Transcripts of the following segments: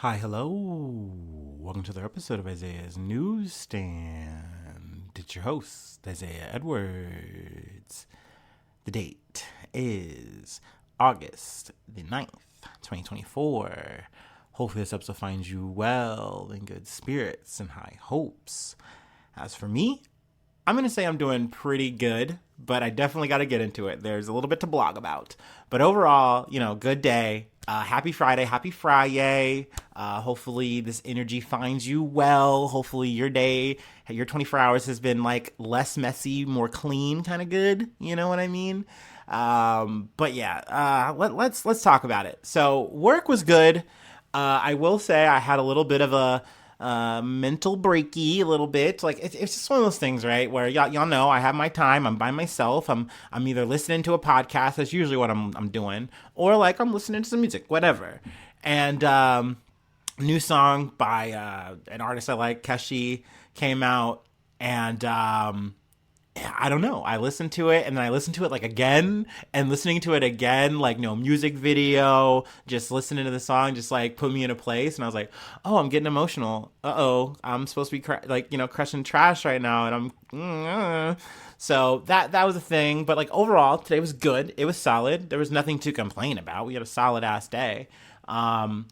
Hi, hello. Welcome to the episode of Isaiah's Newsstand. It's your host, Isaiah Edwards. The date is August the 9th, 2024. Hopefully this episode finds you well, in good spirits and high hopes. As for me, I'm going to say I'm doing pretty good, but I definitely got to get into it. There's a little bit to blog about. But overall, good day. Happy Friday. Hopefully this energy finds you well. Hopefully your day, your 24 hours has been like less messy, more clean, kind of good. You know what I mean? But yeah, let's talk about it. So work was good. I will say I had a little bit of a mental breaky a little bit. Like it's just one of those things, right? Where y'all know I have my time. I'm by myself. I'm either listening to a podcast. That's usually what I'm doing, or like I'm listening to some music, whatever. And new song by an artist I like, Keshi, came out, and I don't know. I listened to it and then I listened to it like again and listening to it again, like no music video, just listening to the song, just like put me in a place. And I was like, oh, I'm getting emotional. I'm supposed to be crushing trash right now. And so that was a thing. But like overall, today was good. It was solid. There was nothing to complain about. We had a solid ass day. Let's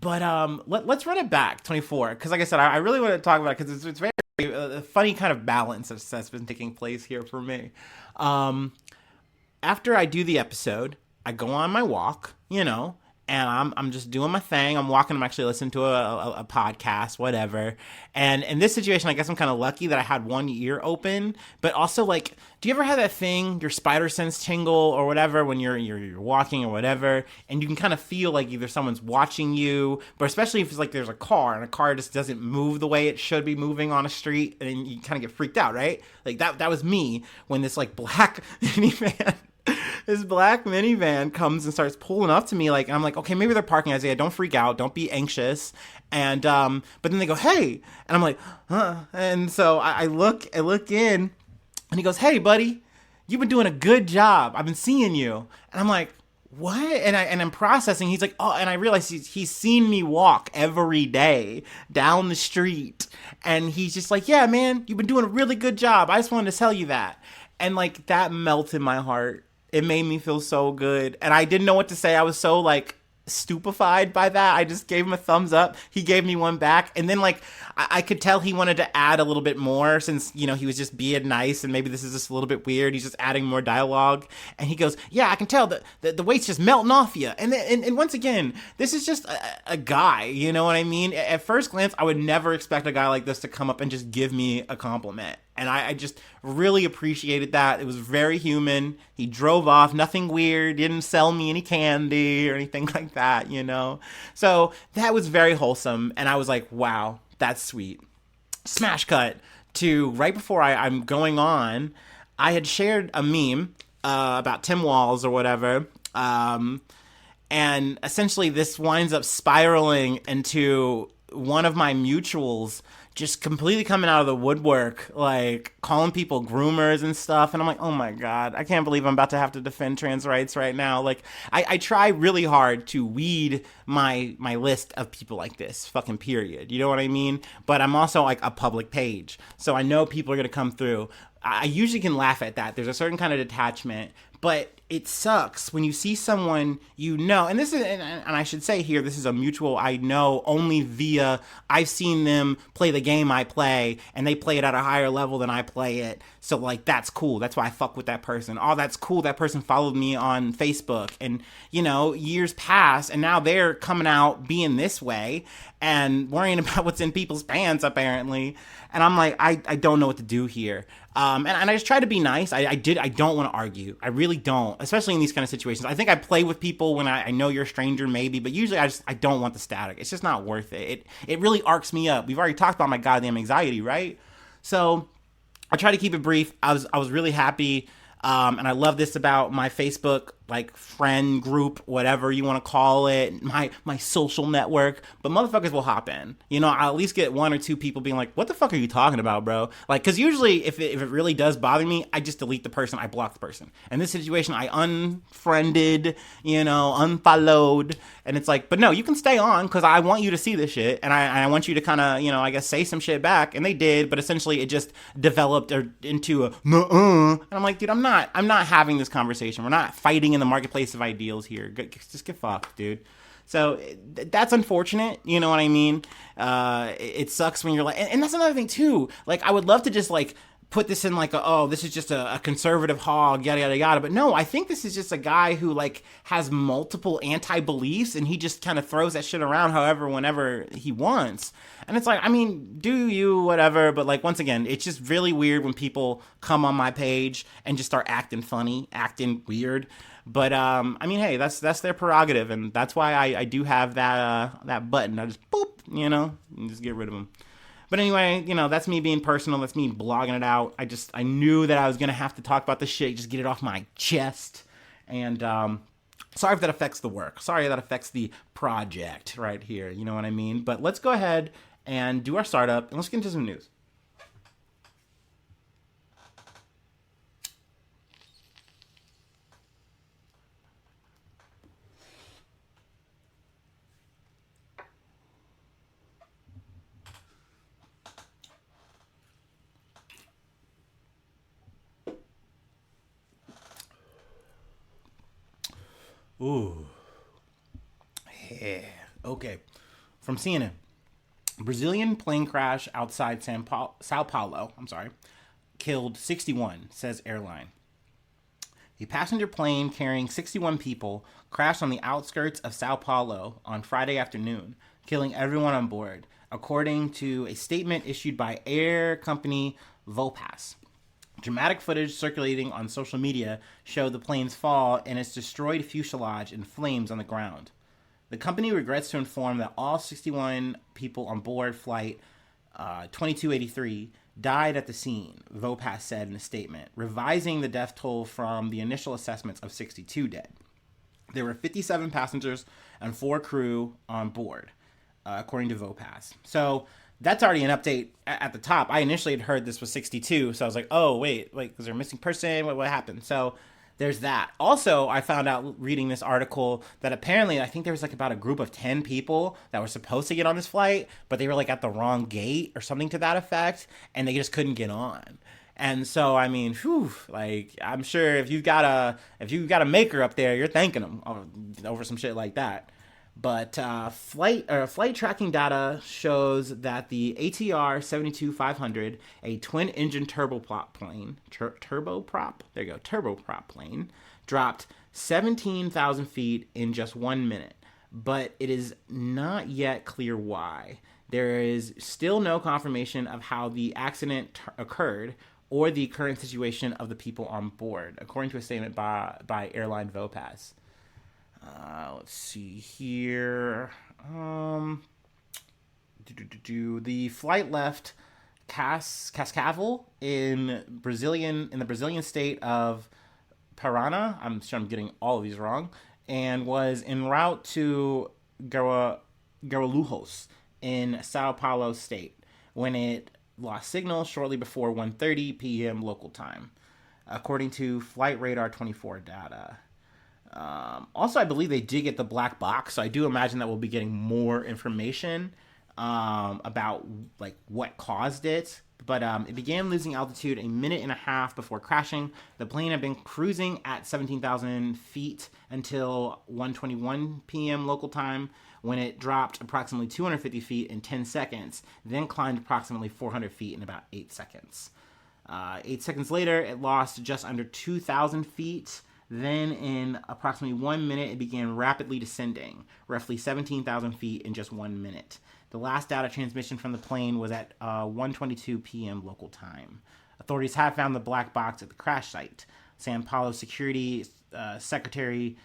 run it back 24. Because like I said, I really want to talk about it because it's very a funny kind of balance that's been taking place here for me. After I do the episode, I go on my walk, and I'm just doing my thing. I'm walking. I'm actually listening to a podcast, whatever. And in this situation, I guess I'm kind of lucky that I had one ear open. But also, like, do you ever have that thing, your spider sense tingle or whatever, when you're walking or whatever, and you can kind of feel like either someone's watching you, but especially if it's like there's a car and a car just doesn't move the way it should be moving on a street, and you kind of get freaked out, right? Like that was me when this like black minivan. This black minivan comes and starts pulling up to me, like, and I'm like, okay, maybe they're parking. Isaiah, don't freak out, don't be anxious. And but then they go, hey, and I'm like, huh? And so I look in, and he goes, hey, buddy, you've been doing a good job. I've been seeing you. And I'm like, what? And I'm processing. He's like, oh, and I realize he's seen me walk every day down the street, and he's just like, yeah, man, you've been doing a really good job. I just wanted to tell you that. And like that melted my heart. It made me feel so good. And I didn't know what to say. I was so like stupefied by that. I just gave him a thumbs up. He gave me one back. And then like I could tell he wanted to add a little bit more since, he was just being nice and maybe this is just a little bit weird. He's just adding more dialogue. And he goes, yeah, I can tell that the weight's just melting off you. And once again, this is just a guy, you know what I mean? At first glance, I would never expect a guy like this to come up and just give me a compliment. And I just really appreciated that. It was very human. He drove off, nothing weird, didn't sell me any candy or anything like that, So that was very wholesome. And I was like, wow, that's sweet. Smash cut to right before I'm going on, I had shared a meme about Tim Walz or whatever. And essentially this winds up spiraling into one of my mutuals just completely coming out of the woodwork, like calling people groomers and stuff. And I'm like, oh my God, I can't believe I'm about to have to defend trans rights right now. Like I try really hard to weed my list of people like this, fucking period. You know what I mean? But I'm also like a public page. So I know people are going to come through. I usually can laugh at that. There's a certain kind of detachment, but it sucks when you see someone and this is, and I should say here, this is a mutual I know only via I've seen them play the game I play, and they play it at a higher level than I play it. So like that's cool. That's why I fuck with that person. Oh, that's cool. That person followed me on Facebook, and years pass, and now they're coming out being this way and worrying about what's in people's pants apparently. And I'm like, I don't know what to do here. And I just try to be nice. I don't want to argue. I really don't, especially in these kind of situations. I think I play with people when I know you're a stranger maybe, but usually I don't want the static. It's just not worth it. It really arcs me up. We've already talked about my goddamn anxiety, right? So I try to keep it brief. I was really happy. And I love this about my Facebook like friend group, whatever you want to call it, my social network, but motherfuckers will hop in. I'll at least get one or two people being like, "What the fuck are you talking about, bro?" Like, because usually if it really does bother me, I just delete the person, I block the person. In this situation, I unfriended, unfollowed, and it's like, but no, you can stay on because I want you to see this shit, and I want you to kind of, I guess say some shit back, and they did, but essentially it just developed into a and I'm like, dude, I'm not having this conversation. We're not fighting in the marketplace of ideals here. Just get fucked, dude. So that's unfortunate. You know what I mean? It sucks when you're like, and that's another thing too. Like, I would love to just like put this in like, this is just a conservative hog, yada yada yada. But no, I think this is just a guy who like has multiple anti-beliefs, and he just kind of throws that shit around however, whenever he wants. And it's like, I mean, do you, whatever. But like, once again, it's just really weird when people come on my page and just start acting funny, acting weird. But I mean, hey, that's their prerogative, and that's why I do have that button. I just boop, and just get rid of them. But anyway, that's me being personal. That's me blogging it out. I knew that I was gonna have to talk about this shit, just get it off my chest. And sorry if that affects the work. Sorry if that affects the project right here. You know what I mean? But let's go ahead and do our startup, and let's get into some news. Ooh. Yeah. Okay. From CNN. Brazilian plane crash outside Sao Paulo, killed 61, says airline. A passenger plane carrying 61 people crashed on the outskirts of Sao Paulo on Friday afternoon, killing everyone on board, according to a statement issued by air company Vopas. Dramatic footage circulating on social media showed the plane's fall and its destroyed fuselage in flames on the ground. The company regrets to inform that all 61 people on board flight 2283 died at the scene, Vopas said in a statement, revising the death toll from the initial assessments of 62 dead. There were 57 passengers and 4 crew on board, according to Vopas. So that's already an update at the top. I initially had heard this was 62, so I was like, oh, wait, is there a missing person? What happened? So there's that. Also, I found out reading this article that apparently I think there was like about a group of 10 people that were supposed to get on this flight, but they were like at the wrong gate or something to that effect, and they just couldn't get on. And so, I mean, like, I'm sure if you've got a maker up there, you're thanking them over some shit like that. But flight tracking data shows that the ATR 72-500, a twin-engine turboprop plane, turboprop plane, dropped 17,000 feet in just 1 minute. But it is not yet clear why. There is still no confirmation of how the accident occurred or the current situation of the people on board, according to a statement by airline Vopas. Let's see here. The flight left Cascavel in the Brazilian state of Paraná. I'm sure I'm getting all of these wrong, and was en route to Guarulhos in Sao Paulo state when it lost signal shortly before 1:30 p.m. local time, according to Flight Radar 24 data. Also, I believe they did get the black box, so I do imagine that we'll be getting more information about like what caused it. But it began losing altitude a minute and a half before crashing. The plane had been cruising at 17,000 feet until 1:21 p.m. local time, when it dropped approximately 250 feet in 10 seconds, then climbed approximately 400 feet in about 8 seconds. 8 seconds later, it lost just under 2,000 feet. Then, in approximately 1 minute, it began rapidly descending, roughly 17,000 feet in just 1 minute. The last data transmission from the plane was at 1:22 p.m. local time. Authorities have found the black box at the crash site. Sao Paulo Security Secretary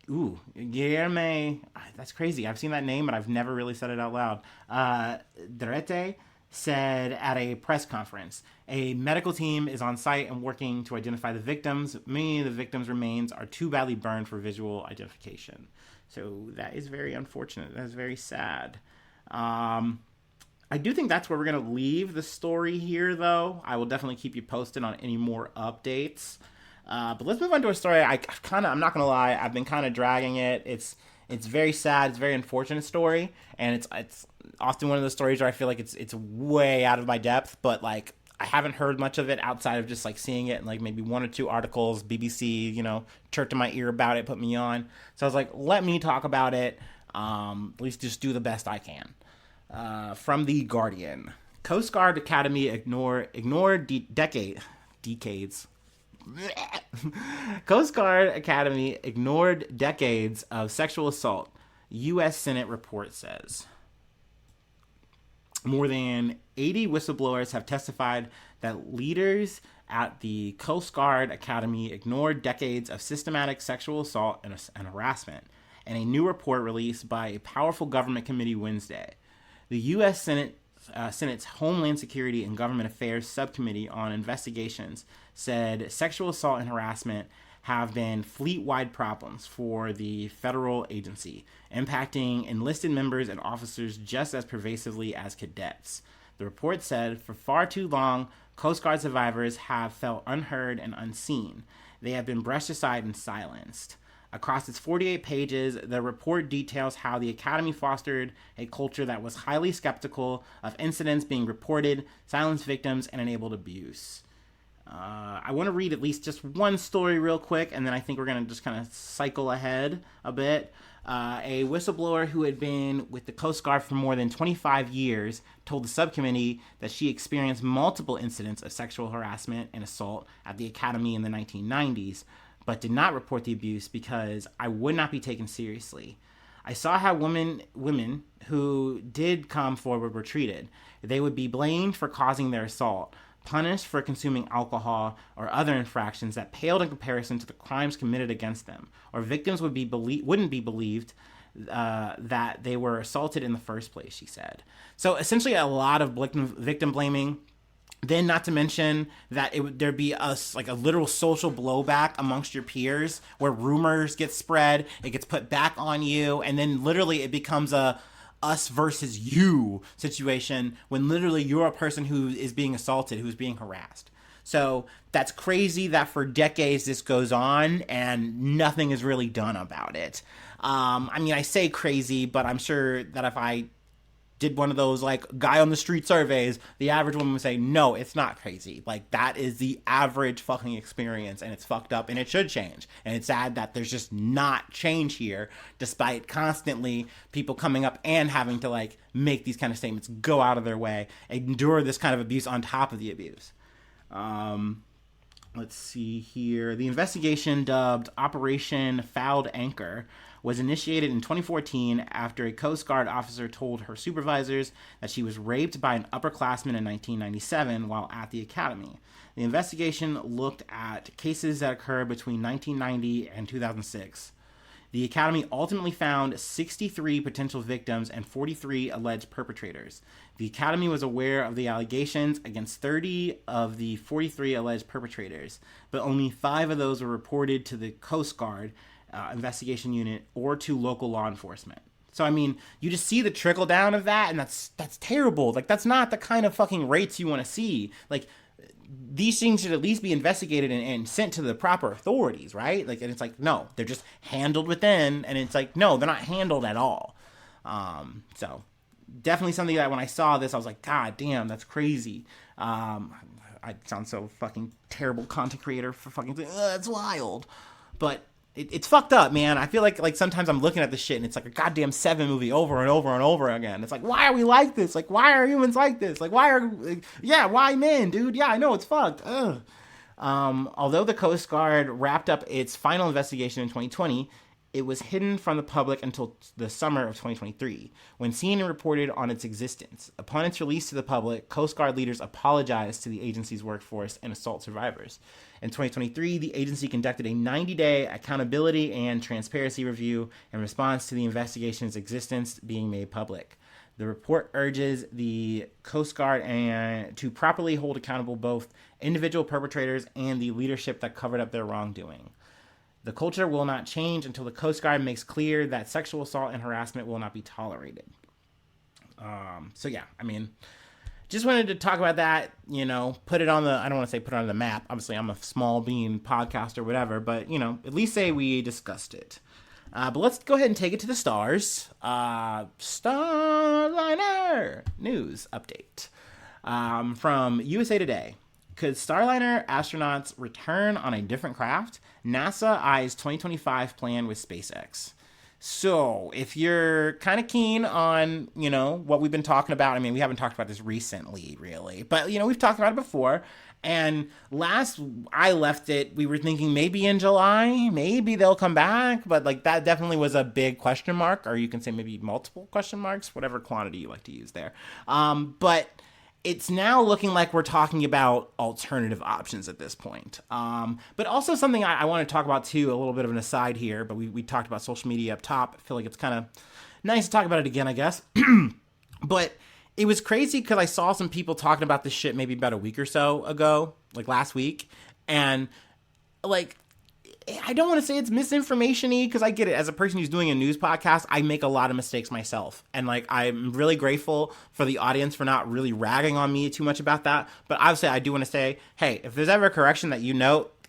Guilherme, that's crazy. I've seen that name, but I've never really said it out loud. Derete said at a press conference, a medical team is on site and working to identify the victims. Many of the victims' remains are too badly burned for visual identification. So that is very unfortunate. That is very sad. I do think that's where we're going to leave the story here, though. I will definitely keep you posted on any more updates. But let's move on to a story. I'm not going to lie, I've been kind of dragging it. It's very sad. It's a very unfortunate story, and it's often one of those stories where I feel like it's way out of my depth, but like I haven't heard much of it outside of just like seeing it in like maybe one or two articles, BBC, chirped in my ear about it, put me on. So I was like, let me talk about it. At least just do the best I can. From The Guardian. Coast Guard Academy ignored decades. Coast Guard Academy ignored decades of sexual assault, U.S. Senate report says. More than 80 whistleblowers have testified that leaders at the Coast Guard Academy ignored decades of systematic sexual assault and harassment, in a new report released by a powerful government committee Wednesday. The U.S. Senate's Homeland Security and Government Affairs Subcommittee on Investigations said sexual assault and harassment have been fleet-wide problems for the federal agency, impacting enlisted members and officers just as pervasively as cadets. The report said, for far too long, Coast Guard survivors have felt unheard and unseen. They have been brushed aside and silenced. Across its 48 pages, the report details how the Academy fostered a culture that was highly skeptical of incidents being reported, silenced victims, and enabled abuse. I want to read at least just one story real quick, and then I think we're going to just kind of cycle ahead a bit. A whistleblower who had been with the Coast Guard for more than 25 years told the subcommittee that she experienced multiple incidents of sexual harassment and assault at the Academy in the 1990s, but did not report the abuse because I would not be taken seriously. I saw how women who did come forward were treated. They would be blamed for causing their assault, punished for consuming alcohol or other infractions that paled in comparison to the crimes committed against them, or victims wouldn't be believed that they were assaulted in the first place, she said. So essentially a lot of victim blaming. Then, not to mention that there'd be a literal social blowback amongst your peers where rumors get spread, it gets put back on you, and then literally it becomes a us versus you situation when literally you're a person who is being assaulted, who's being harassed. So that's crazy that for decades this goes on and nothing is really done about it. I say crazy, but I'm sure that if I did one of those like guy on the street surveys, the average woman would say, no, it's not crazy. Like that is the average fucking experience, and it's fucked up and it should change. And it's sad that there's just not change here, despite constantly people coming up and having to like make these kind of statements, go out of their way, endure this kind of abuse on top of the abuse. Let's see here. The investigation, dubbed Operation Fouled Anchor, was initiated in 2014 after a Coast Guard officer told her supervisors that she was raped by an upperclassman in 1997 while at the academy. The investigation looked at cases that occurred between 1990 and 2006. The academy ultimately found 63 potential victims and 43 alleged perpetrators. The academy was aware of the allegations against 30 of the 43 alleged perpetrators, but only 5 of those were reported to the Coast Guard investigation unit or to local law enforcement. So, you just see the trickle down of that, and that's terrible. Like, that's not the kind of fucking rates you want to see. Like, these things should at least be investigated and sent to the proper authorities, right? Like, and it's like, no, they're just handled within, and it's like, no, they're not handled at all. So, definitely something that when I saw this, I was like, God damn, that's crazy. I sound so fucking terrible content creator for fucking, that's wild. But it's fucked up, man. I feel like sometimes I'm looking at this shit and it's like a goddamn Seven movie over and over and over again. It's like, why are we like this? Like, why are humans like this? Like, why men, dude? Yeah, I know it's fucked. Ugh. Although the Coast Guard wrapped up its final investigation in 2020, it was hidden from the public until the summer of 2023, when CNN reported on its existence. Upon its release to the public, Coast Guard leaders apologized to the agency's workforce and assault survivors. In 2023, the agency conducted a 90-day accountability and transparency review in response to the investigation's existence being made public. The report urges the Coast Guard to properly hold accountable both individual perpetrators and the leadership that covered up their wrongdoing. The culture will not change until the Coast Guard makes clear that sexual assault and harassment will not be tolerated. So yeah, I mean, just wanted to talk about that, put it on the, I don't want to say put it on the map. Obviously, I'm a small bean podcast or whatever, but, at least say we discussed it. But let's go ahead and take it to the stars. Starliner news update from USA Today. Could Starliner astronauts return on a different craft? NASA eyes 2025 plan with SpaceX. So, if you're kind of keen on, what we've been talking about, I mean, we haven't talked about this recently, really, but, we've talked about it before, and last I left it, we were thinking maybe in July, maybe they'll come back, but, that definitely was a big question mark, or you can say maybe multiple question marks, whatever quantity you like to use there. But it's now looking like we're talking about alternative options at this point. But also something I want to talk about too, a little bit of an aside here, but we talked about social media up top. I feel like it's kind of nice to talk about it again, I guess. But it was crazy because I saw some people talking about this shit maybe about a week or so ago, like last week. And I don't want to say it's misinformation-y because I get it. As a person who's doing a news podcast, I make a lot of mistakes myself. And I'm really grateful for the audience for not really ragging on me too much about that. But obviously I do want to say, hey, if there's ever a correction that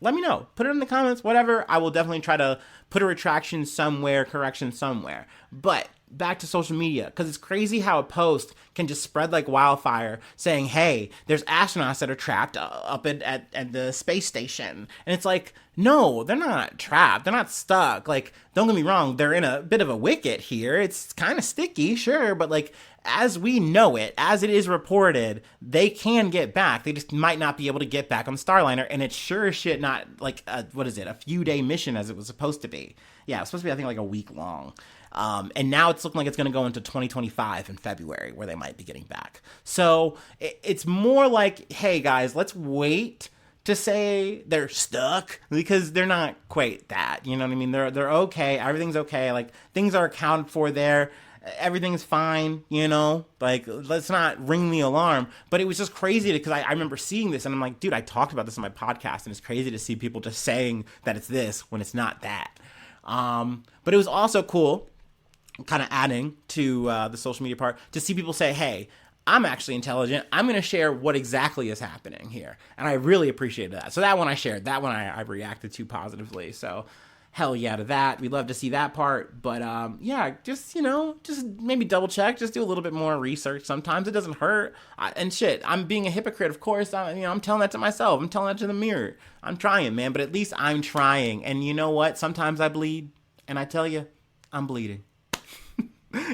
let me know. Put it in the comments, whatever. I will definitely try to put a retraction somewhere, correction somewhere. But back to social media, because it's crazy how a post can just spread like wildfire saying, hey, there's astronauts that are trapped up at the space station. And it's like, no, they're not trapped. They're not stuck. Don't get me wrong. They're in a bit of a wicket here. It's kind of sticky, sure. But as we know it, as it is reported, they can get back. They just might not be able to get back on the Starliner. And it's sure as shit not a few day mission as it was supposed to be. Yeah, it was supposed to be, I think, a week long. And now it's looking like it's going to go into 2025 in February where they might be getting back. So it's more like, hey guys, let's wait to say they're stuck because they're not quite that. You know what I mean? They're okay. Everything's okay. Things are accounted for there. Everything's fine, let's not ring the alarm. But it was just crazy because I remember seeing this and I'm like, dude, I talked about this on my podcast and it's crazy to see people just saying that it's this when it's not that. But it was also cool, kind of adding to the social media part, to see people say, hey, I'm actually intelligent. I'm going to share what exactly is happening here. And I really appreciated that. So that one I shared. That one I reacted to positively. So hell yeah to that. We'd love to see that part. But yeah, just maybe double check. Just do a little bit more research. Sometimes it doesn't hurt. I'm being a hypocrite, of course. I'm telling that to myself. I'm telling that to the mirror. I'm trying, man. But at least I'm trying. And you know what? Sometimes I bleed. And I tell you, I'm bleeding.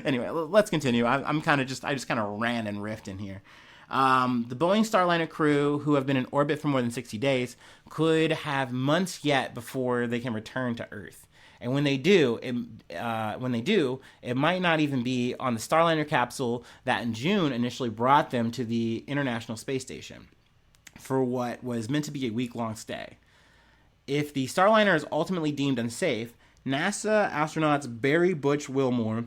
Anyway, let's continue. I just kind of ran and riffed in here. The Boeing Starliner crew, who have been in orbit for more than 60 days, could have months yet before they can return to Earth. And when they do, it might not even be on the Starliner capsule that in June initially brought them to the International Space Station for what was meant to be a week-long stay. If the Starliner is ultimately deemed unsafe, NASA astronauts Barry Butch Wilmore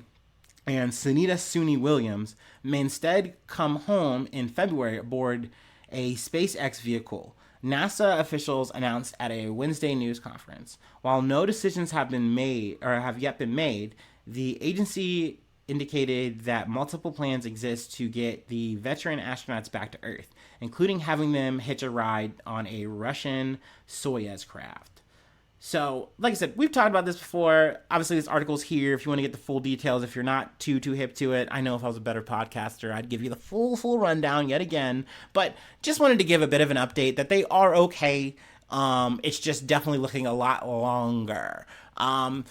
and Sunita Suni Williams may instead come home in February aboard a SpaceX vehicle, NASA officials announced at a Wednesday news conference. While no decisions have yet been made, the agency indicated that multiple plans exist to get the veteran astronauts back to Earth, including having them hitch a ride on a Russian Soyuz craft. So, like I said, we've talked about this before. Obviously, this article's here if you want to get the full details. If you're not too hip to it, I know if I was a better podcaster, I'd give you the full rundown yet again. But just wanted to give a bit of an update that they are okay. It's just definitely looking a lot longer. And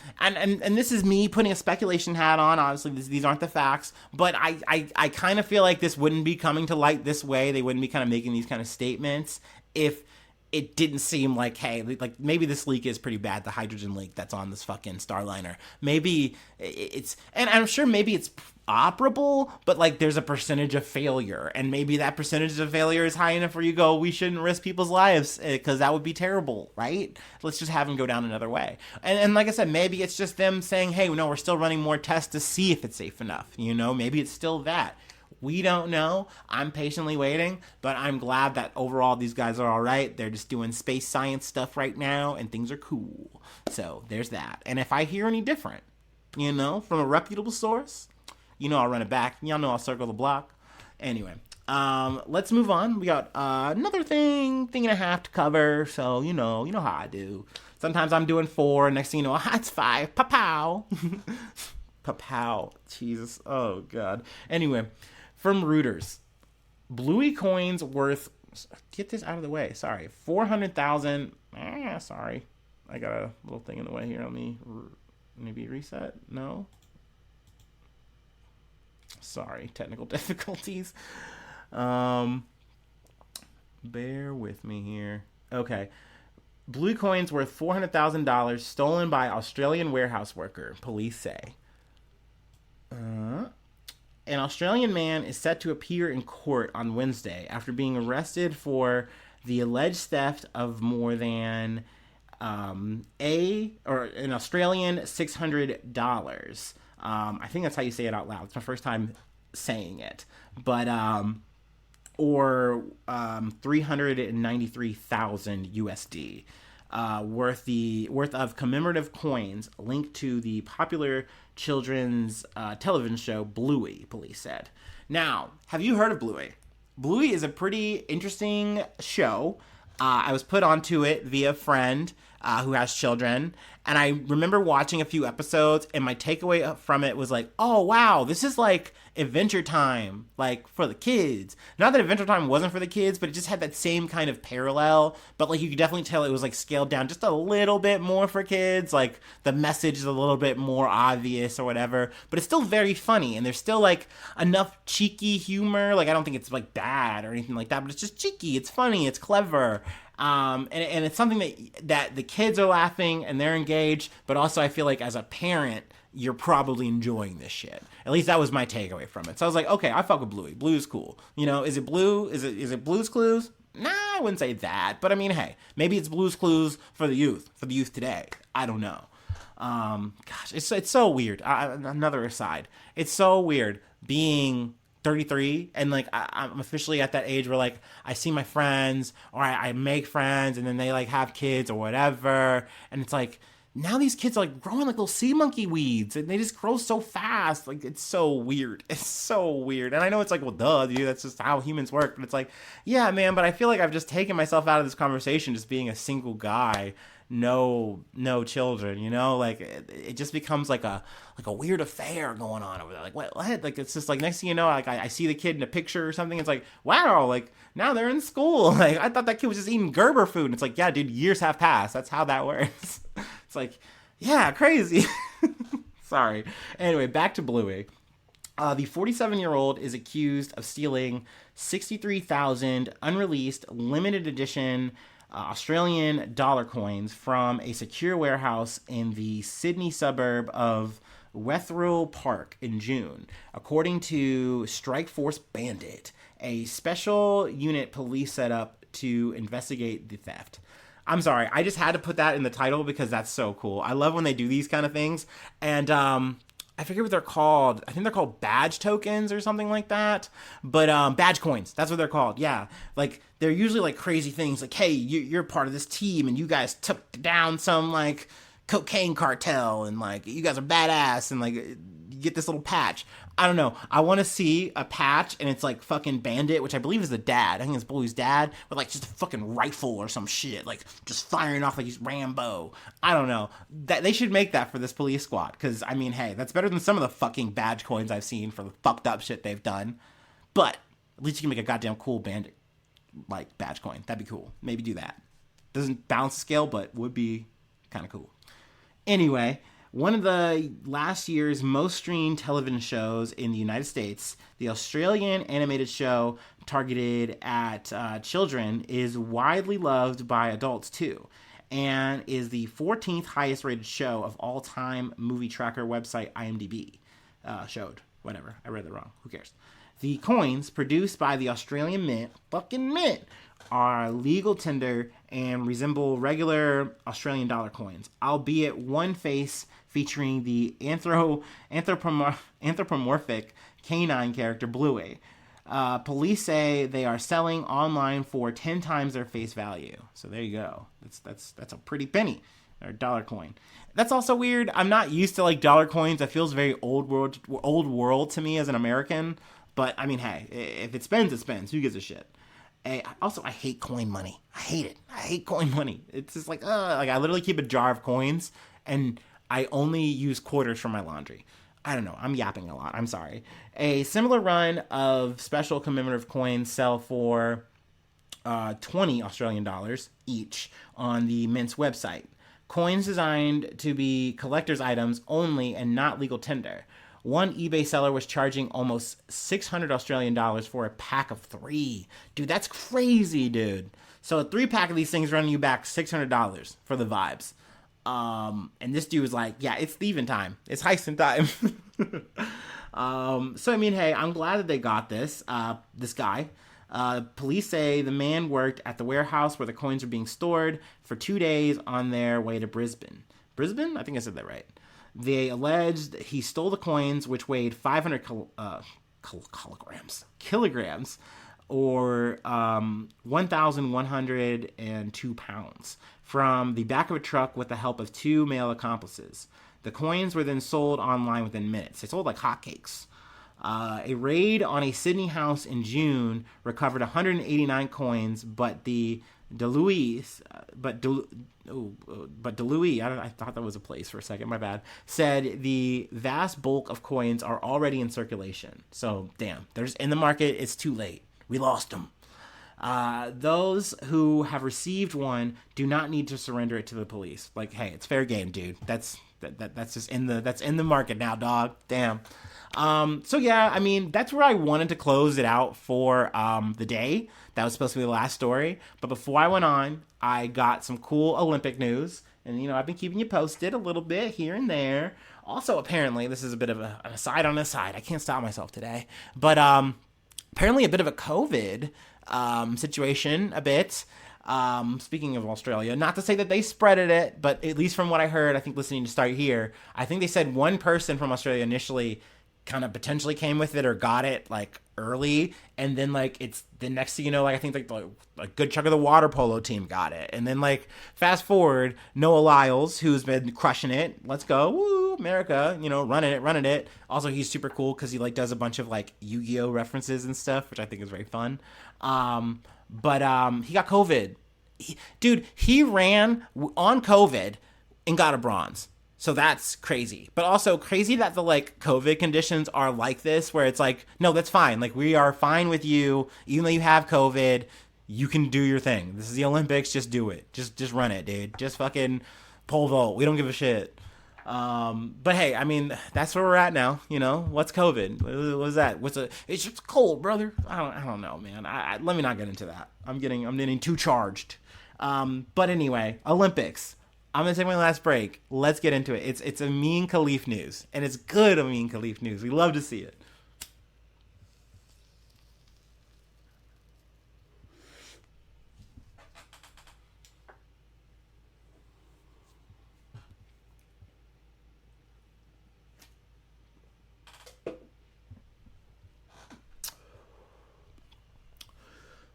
this is me putting a speculation hat on. Obviously, these aren't the facts. But I kind of feel like this wouldn't be coming to light this way. They wouldn't be kind of making these kind of statements if it didn't seem like, hey, like maybe this leak is pretty bad, the hydrogen leak that's on this fucking Starliner. Maybe it's, and I'm sure maybe it's operable, but like there's a percentage of failure, and maybe that percentage of failure is high enough where you go, we shouldn't risk people's lives because that would be terrible, right? Let's just have them go down another way. And like I said, maybe it's just them saying, hey, no, we're still running more tests to see if it's safe enough. Maybe it's still that. We don't know. I'm patiently waiting, but I'm glad that overall these guys are all right. They're just doing space science stuff right now, and things are cool. So there's that. And if I hear any different, from a reputable source, I'll run it back. Y'all know I'll circle the block. Anyway, let's move on. We got another thing and a half to cover. So, you know how I do. Sometimes I'm doing 4. Next thing you know, it's 5. Pa-pow. Pa-pow. Jesus. Oh, God. Anyway, from Reuters. Bluey coins worth... Get this out of the way. Sorry. 400,000... sorry. I got a little thing in the way here. Let me maybe reset. No? Sorry, technical difficulties. Bear with me here. Okay. Blue coins worth $400,000 stolen by Australian warehouse worker, police say. An Australian man is set to appear in court on Wednesday after being arrested for the alleged theft of more than an Australian $600. I think that's how you say it out loud. It's my first time saying it, but or 393,000 USD worth of commemorative coins linked to the popular children's television show Bluey, police said. Now, have you heard of Bluey? Bluey is a pretty interesting show. I was put onto it via a friend who has children, and I remember watching a few episodes, and my takeaway from it was like, oh, wow, this is like Adventure Time, like for the kids. Not that Adventure Time wasn't for the kids, but it just had that same kind of parallel, but like you could definitely tell it was like scaled down just a little bit more for kids, like the message is a little bit more obvious or whatever, but it's still very funny, and there's still like enough cheeky humor. Like I don't think it's like bad or anything like that, but it's just cheeky, it's funny, it's clever. And it's something that the kids are laughing and they're engaged, but also I feel like as a parent, you're probably enjoying this shit. At least that was my takeaway from it. So I was like, okay, I fuck with Bluey. Bluey's cool. Is it Blue? Is it Blue's Clues? Nah, I wouldn't say that. But I mean, hey, maybe it's Blue's Clues for the youth today. I don't know. Gosh, it's so weird. Another aside. It's so weird being 33 and like I'm officially at that age where like I see my friends or I make friends and then they like have kids or whatever, and it's like now these kids are like growing like little sea monkey weeds and they just grow so fast. Like it's so weird. It's so weird. And I know it's like, well, duh, dude, that's just how humans work. But it's like, yeah, man, but I feel like I've just taken myself out of this conversation just being a single guy, no children, like it just becomes like a weird affair going on over there. Like what? Like it's just like next thing you know, like I see the kid in a picture or something. It's like, wow, like now they're in school. Like I thought that kid was just eating Gerber food. And it's like, yeah, dude, years have passed. That's how that works. It's like, yeah, crazy. Sorry. Anyway, back to Bluey. The 47-year-old is accused of stealing 63,000 unreleased limited edition Australian dollar coins from a secure warehouse in the Sydney suburb of Wetherill Park in June, according to Strike Force Bandit, a special unit police set up to investigate the theft. I'm sorry, I just had to put that in the title because that's so cool. I love when they do these kind of things, and I forget what they're called. I think they're called badge tokens or something like that. But badge coins, that's what they're called. Yeah, like they're usually like crazy things. Like, hey, you're part of this team, and you guys took down some like cocaine cartel, and like you guys are badass, and like you get this little patch. I don't know. I want to see a patch, and it's like fucking Bandit, which I believe is the dad. I think it's Bluey's dad, with like just a fucking rifle or some shit, like just firing off like he's Rambo. I don't know. That they should make that for this police squad, because I mean, hey, that's better than some of the fucking badge coins I've seen for the fucked up shit they've done. But at least you can make a goddamn cool Bandit like badge coin. That'd be cool. Maybe do that. Doesn't balance the scale, but would be kind of cool. Anyway, one of the last year's most streamed television shows in the United States, the Australian animated show targeted at children, is widely loved by adults too, and is the 14th highest rated show of all time, movie tracker website IMDb showed. Whatever. I read that wrong. Who cares? The coins produced by the Australian Mint, fucking Mint, are legal tender and resemble regular Australian dollar coins, albeit one face featuring the anthropomorphic canine character Bluey. Police say they are selling online for 10 times their face value. So there you go. That's a pretty penny, or dollar coin. That's also weird. I'm not used to like dollar coins. That feels very old world to me as an American. But I mean, hey, if it spends, it spends. Who gives a shit? I hate coin money. I hate it. I hate coin money. It's just like I literally keep a jar of coins, and I only use quarters for my laundry. I don't know. I'm yapping a lot. I'm sorry. A similar run of special commemorative coins sell for 20 Australian dollars each on the Mint's website. Coins designed to be collector's items only and not legal tender. One eBay seller was charging almost 600 Australian dollars for a pack of 3. Dude, that's crazy, dude. So a 3-pack of these things running you back $600 for the vibes. And this dude was like, yeah, it's thieving time. It's heisting time. So, I mean, hey, I'm glad that they got this guy. Police say the man worked at the warehouse where the coins are being stored for 2 days on their way to Brisbane. Brisbane? I think I said that right. They alleged he stole the coins, which weighed 500 kilograms, or 1,102 pounds, from the back of a truck with the help of 2 male accomplices. The coins were then sold online within minutes. They sold like hotcakes. A raid on a Sydney house in June recovered 189 coins, but DeLuise, I thought that was a place for a second, my bad, said the vast bulk of coins are already in circulation. So, damn, there's in the market, it's too late. We lost them. Those who have received one do not need to surrender it to the police. Like, hey, it's fair game, dude. That's just in the market now, dog. Damn. So yeah, I mean, that's where I wanted to close it out for the day. That was supposed to be the last story. But before I went on, I got some cool Olympic news. And, you know, I've been keeping you posted a little bit here and there. Also, apparently, this is a bit of an aside on the side. I can't stop myself today. But apparently a bit of a COVID situation, a bit. Speaking of Australia, not to say that they spreaded it, but at least from what I heard, I think listening to Start Here, I think they said one person from Australia initially kind of potentially came with it or got it like early, and then like it's the next thing you know, like I think like a good chunk of the water polo team got it, and then like fast forward, Noah Lyles, who's been crushing it, let's go, woo, America, you know, running it. Also, he's super cool because he like does a bunch of like Yu-Gi-Oh references and stuff, which I think is very fun. But he got COVID. He ran on COVID and got a bronze. So that's crazy. But also crazy that the like COVID conditions are like this, where it's like, no, that's fine. Like, we are fine with you. Even though you have COVID, you can do your thing. This is the Olympics. Just do it. Just run it, dude. Just fucking pole vault. We don't give a shit. But hey, I mean, that's where we're at now. You know, what's COVID? What's that? It's just cold, brother. I don't know, man. Let me not get into that. I'm getting too charged. But anyway, Olympics. I'm going to take my last break. Let's get into it. It's Amin Khalif news, and it's good Amin Khalif news. We love to see it.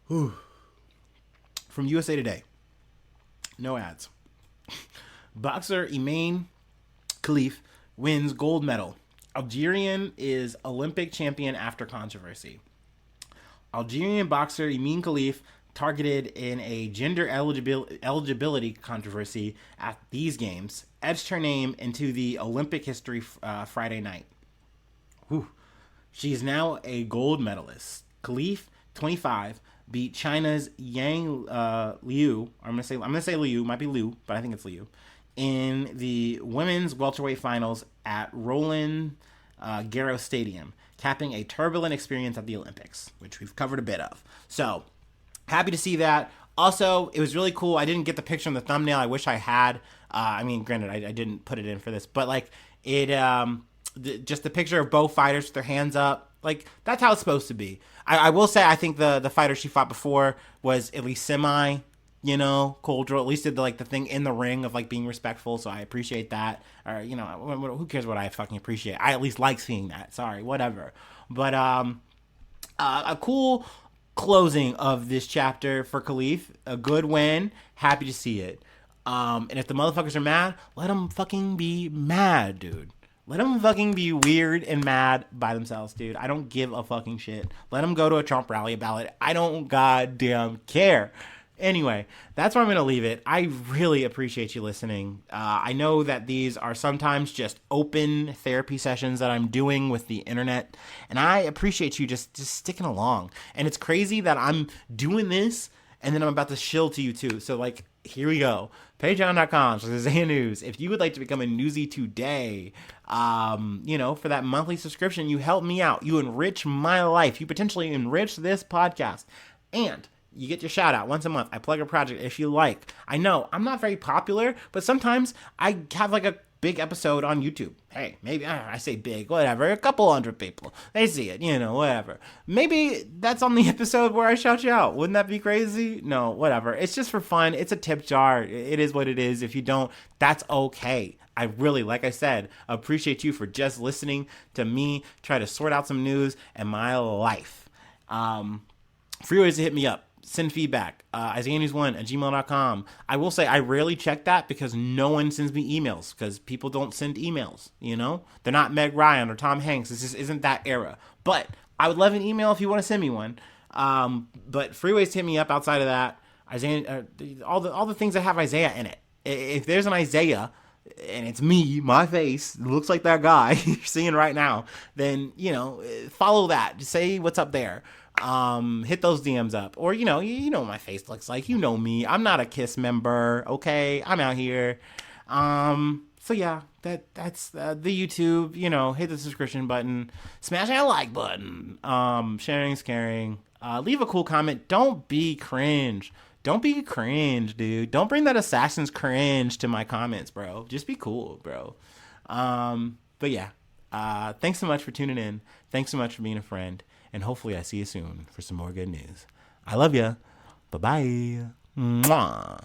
Whew. From USA Today. No ads. Boxer Amin Khalif wins gold medal. Algerian is Olympic champion after controversy. Algerian boxer Amin Khalif targeted in a gender eligibility controversy at these games etched her name into the Olympic history Friday night. Whew. She is now a gold medalist. Khalif, 25, beat China's Yang Liu. I'm gonna say Liu, might be Liu, but I think it's Liu, in the women's welterweight finals at Roland Garros Stadium, capping a turbulent experience at the Olympics, which we've covered a bit of. So, happy to see that. Also, it was really cool. I didn't get the picture in the thumbnail. I wish I had. I mean, granted, I didn't put it in for this, but like it just the picture of both fighters with their hands up. Like, that's how it's supposed to be. I will say, I think the fighter she fought before was at least semi, cultural. At least did the thing in the ring of, like, being respectful. So I appreciate that. Or, who cares what I fucking appreciate? I at least like seeing that. Sorry, whatever. But a cool closing of this chapter for Khalif. A good win. Happy to see it. And if the motherfuckers are mad, let them fucking be mad, dude. Let them fucking be weird and mad by themselves, dude. I don't give a fucking shit. Let them go to a Trump rally about it. I don't goddamn care. Anyway, that's where I'm going to leave it. I really appreciate you listening. I know that these are sometimes just open therapy sessions that I'm doing with the internet, and I appreciate you just sticking along. And it's crazy that I'm doing this, and then I'm about to shill to you too. So, like, here we go. Patreon.com/Isaiah News. If you would like to become a newsie today, for that monthly subscription, you help me out. You enrich my life. You potentially enrich this podcast. And you get your shout out once a month. I plug a project if you like. I know I'm not very popular, but sometimes I have like a big episode on YouTube. Hey, maybe I say big, whatever. A couple hundred people, they see it, whatever. Maybe that's on the episode where I shout you out. Wouldn't that be crazy? No, whatever. It's just for fun. It's a tip jar. It is what it is. If you don't, that's okay. I really, like I said, appreciate you for just listening to me try to sort out some news in my life. Free ways to hit me up. Send feedback. IsaiahNews1@gmail.com. I will say I rarely check that because no one sends me emails because people don't send emails, They're not Meg Ryan or Tom Hanks. This just isn't that era. But I would love an email if you want to send me one. But free ways to hit me up outside of that. Isaiah, all the things that have Isaiah in it. If there's an Isaiah and it's me, my face, looks like that guy you're seeing right now, then, follow that. Just say what's up there. Hit those DMs up, or you know what my face looks like. You know me. I'm not a KISS member. Okay, I'm out here. So yeah, that's the YouTube. Hit the subscription button, smash that like button. Sharing's caring. Leave a cool comment. Don't be cringe. Don't be cringe, dude. Don't bring that Assassin's cringe to my comments, bro. Just be cool, bro. But yeah, thanks so much for tuning in. Thanks so much for being a friend. And hopefully I see you soon for some more good news. I love ya. Bye-bye. Mwah.